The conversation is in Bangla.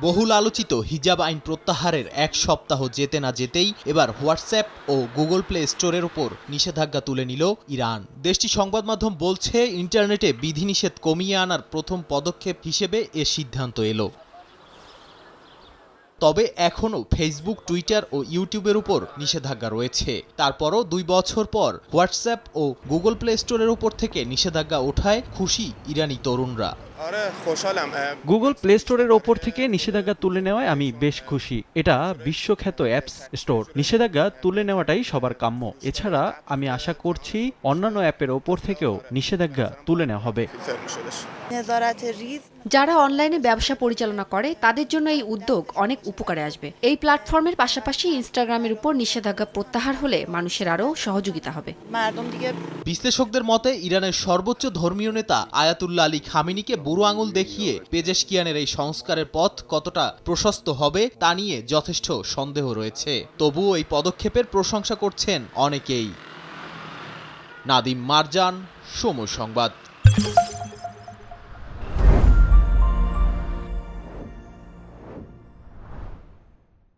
বহুল আলোচিত হিজাব আইন প্রত্যাহারের এক সপ্তাহ যেতে না যেতেই এবার হোয়াটসঅ্যাপ ও গুগল প্লে স্টোরের ওপর নিষেধাজ্ঞা তুলে নিল ইরান। দেশটির সংবাদ মাধ্যম বলছে, ইন্টারনেটে বিধিনিষেধ কমিয়ে আনার প্রথম পদক্ষেপ হিসেবে এ সিদ্ধান্ত এলো। তবে এখনও ফেসবুক, টুইটার ও ইউটিউবের উপর নিষেধাজ্ঞা রয়েছে। তারপরও 2 বছর পর হোয়াটসঅ্যাপ ও গুগল প্লে স্টোরের উপর থেকে নিষেধাজ্ঞা ওঠায় খুশি ইরানি তরুণরা। গুগল প্লে স্টোরের ওপর থেকে নিষেধাজ্ঞা তুলে নেওয়ায় আমি বেশ খুশি। এটা বিশ্বখ্যাত অ্যাপস স্টোর। নিষেধাজ্ঞা তুলে নেওয়াটাই সবার কাম্য। এছাড়া আমি আশা করছি অন্যান্য অ্যাপের ওপর থেকেও নিষেধাজ্ঞা তুলে নেওয়া হবে। যারা অনলাইনে ব্যবসা পরিচালনা করে তাদের জন্য এই উদ্যোগ অনেক উপকারে আসবে। এই প্ল্যাটফর্মের পাশাপাশি ইনস্টাগ্রামের উপর নিষেধাজ্ঞা প্রত্যাহার হলে মানুষের আরও সহযোগিতা হবে। বিশ্লেষকদের মতে, ইরানের সর্বোচ্চ ধর্মীয় নেতা আয়াতুল্লাহ আলী খামেনিকে বুড়ো আঙুল দেখিয়ে পেজেশকিয়ানের এই সংস্কারের পথ কতটা প্রশস্ত হবে তা নিয়ে যথেষ্ট সন্দেহ রয়েছে। তবুও এই পদক্ষেপের প্রশংসা করছেন অনেকেই। নাদিম মারজান, সময় সংবাদ।